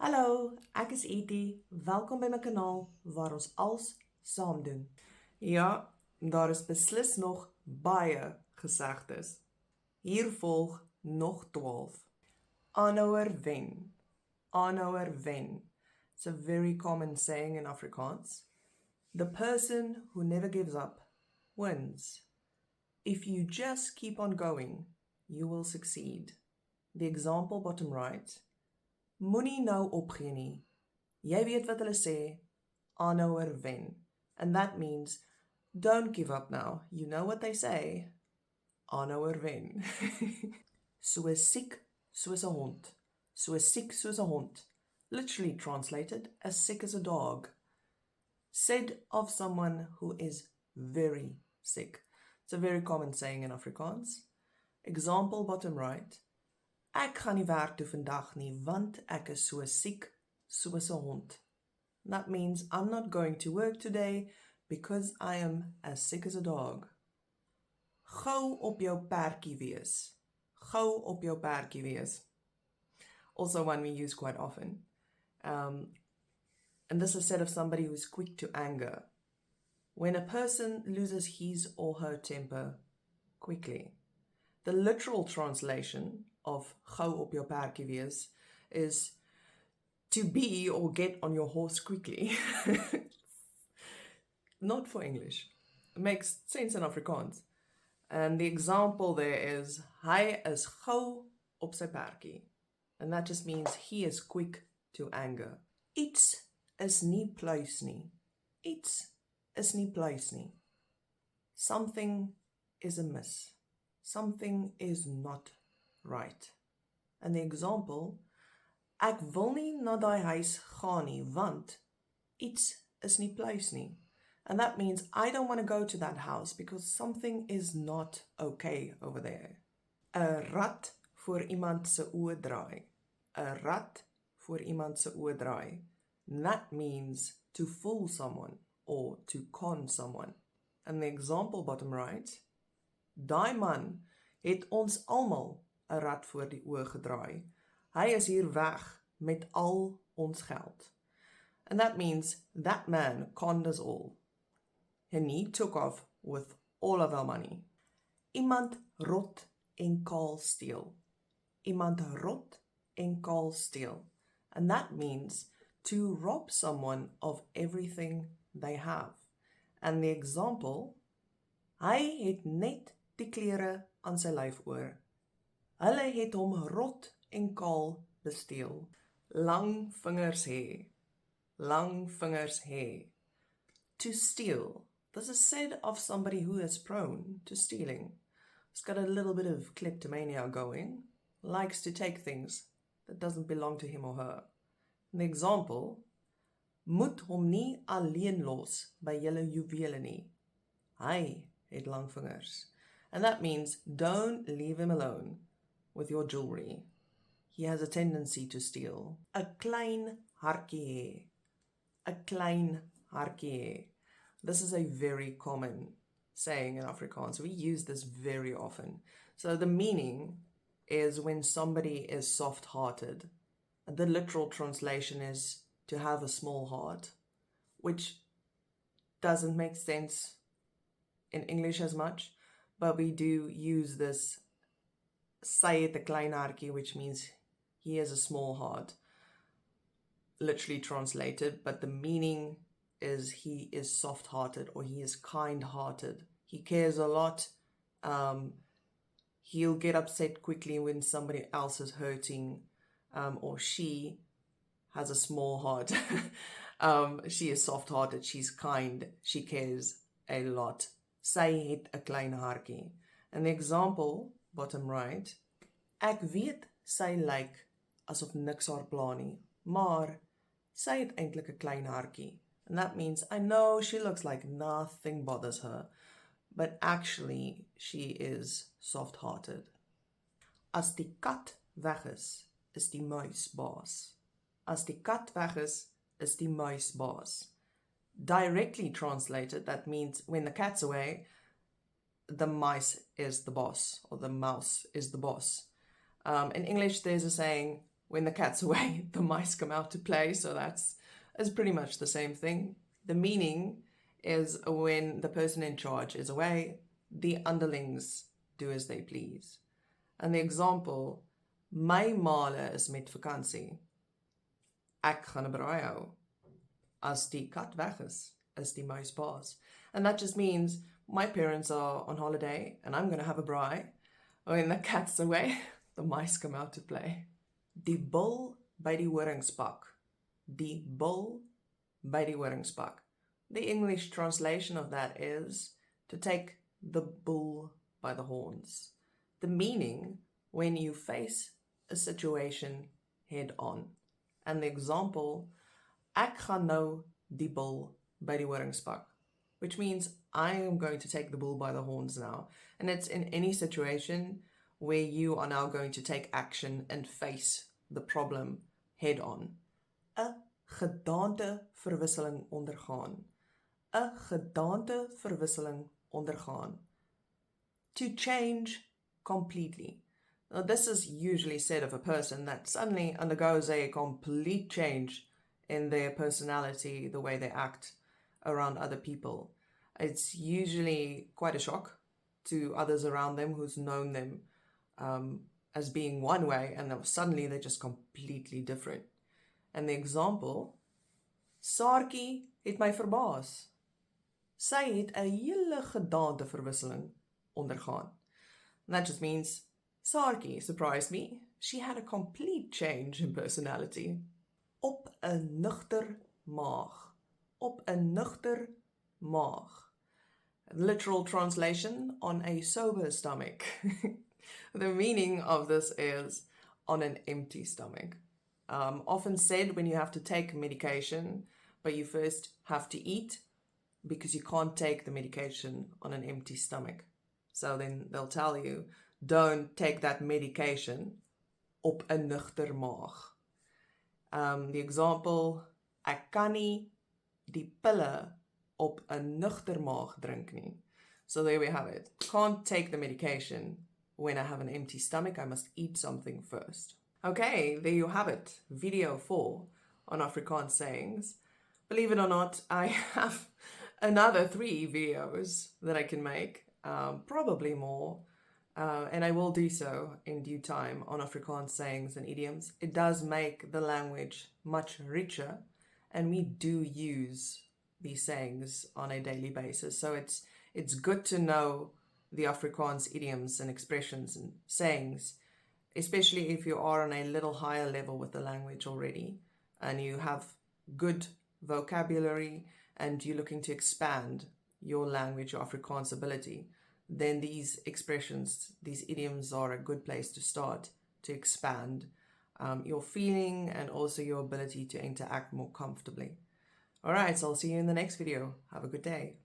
Hallo, ek is Etie. Welkom by my kanaal waar ons als saam doen. Ja, daar is beslis nog baie gesegdes. Hier volg nog 12. Aanhouer wen. Aanhouer wen. It's a very common saying in Afrikaans. The person who never gives up wins. If you just keep on going, you will succeed. The example bottom right. Moenie nou opgee nie. Jy weet wat hulle sê, aanhouer wen. And that means, don't give up now. You know what they say, aanhouer wen. So siek soos 'n hond. So siek soos 'n hond. Literally translated, as sick as a dog. Said of someone who is very sick. It's a very common saying in Afrikaans. Example bottom right. Ek gaan nie werk toe vandag nie, want ek is so siek soos 'n hond. That means I'm not going to work today because I am as sick as a dog. Gou op jou perdjie wees. Gou op jou perdjie wees. Also one we use quite often. And this is said of somebody who's quick to anger. When a person loses his or her temper quickly. The literal translation of gou op jou perdjie wees is to be or get on your horse quickly. Not for English. It makes sense in Afrikaans. And the example there is hy is gou op sy perdjie. And that just means he is quick to anger. Iets is nie pluis nie. Iets is nie pluis nie. Something is amiss. Something is not right. And the example, ek wil nie na daai huis gaan nie, want iets is nie pluis nie. And that means I don't want to go to that house because something is not okay over there. 'n Rat voor iemand se oë draai. 'n Rat voor iemand se oë draai. That means to fool someone or to con someone. And the example bottom right, daai man het ons almal 'n rat voor die oë gedraai. Hy is hier weg met al ons geld. And that means that man conned us all. And he took off with all of our money. Iemand rot en kaal steel. Iemand rot en kaal steel. And that means to rob someone of everything they have. And the example, hy het net die klere aan sy lyf oor. Hulle het hom rot en kaal besteel. Lang vingers hê. Lang vingers hê. To steal. This is said of somebody who is prone to stealing. He's got a little bit of kleptomania going. Likes to take things that doesn't belong to him or her. An example, moet hom nie alleen los by julle juwele nie. Hy het lang vingers. And that means don't leave him alone with your jewelry. He has a tendency to steal. 'n klein hartjie hê. 'n klein hartjie hê. This is a very common saying in Afrikaans. We use this very often. So the meaning is when somebody is soft-hearted. The literal translation is to have a small heart, which doesn't make sense in English as much, but we do use this sy het 'n klein hartjie, which means he has a small heart, literally translated, but the meaning is he is soft-hearted or he is kind-hearted. He cares a lot. He'll get upset quickly when somebody else is hurting, or she has a small heart. She is soft-hearted, she's kind, she cares a lot. Sy het 'n klein hartjie. And the example, bottom right, ek weet sy lyk asof niks haar pla nie, maar sy het eintlik 'n klein hartjie. And that means I know she looks like nothing bothers her, but actually she is soft-hearted. As die kat weg is die muis baas. As die kat weg is die muis baas. Directly translated, that means when the cat's away, the mice is the boss, or the mouse is the boss. In English, there's a saying, when the cat's away, the mice come out to play. So that's pretty much the same thing. The meaning is when the person in charge is away, the underlings do as they please. And the example, my male is met vakansie. Ek gaan 'n braai hou. As die kat weg is die muis baas. And that just means my parents are on holiday and I'm going to have a braai. When the cat's away, the mice come out to play. Die bul by die horingspak. Die bul by die horingspak. The English translation of that is to take the bull by the horns. The meaning when you face a situation head on. And the example, ek gaan nou die bul by die horingspak, which means I am going to take the bull by the horns now. And it's in any situation where you are now going to take action and face the problem head on. 'n gedaante verwisseling ondergaan. 'n gedaante verwisseling ondergaan. To change completely. Now, this is usually said of a person that suddenly undergoes a complete change in their personality, the way they act around other people. It's usually quite a shock to others around them who's known them as being one way, and then suddenly they're just completely different. And the example, Saartjie het my verbaas. Sy het 'n hele gedaante verwisseling ondergaan. And that just means Saartjie surprised me. She had a complete change in personality. Op 'n nugter maag. Op 'n nugter maag. Literal translation, on a sober stomach. The meaning of this is on an empty stomach. Often said when you have to take medication, but you first have to eat because you can't take the medication on an empty stomach. So then they'll tell you, don't take that medication op 'n nugter maag. The example, ek kan nie die pille op 'n nugter maag drink nie. So there we have it. Can't take the medication when I have an empty stomach. I must eat something first. Okay, there you have it. Video 4 on Afrikaans sayings. Believe it or not, I have another 3 videos that I can make, probably more, and I will do so in due time on Afrikaans sayings and idioms. It does make the language much richer, and we do use these sayings on a daily basis. So it's good to know the Afrikaans idioms and expressions and sayings, especially if you are on a little higher level with the language already and you have good vocabulary and you're looking to expand your language, your Afrikaans ability, then these expressions, these idioms are a good place to start to expand your feeling and also your ability to interact more comfortably. All right, so I'll see you in the next video. Have a good day.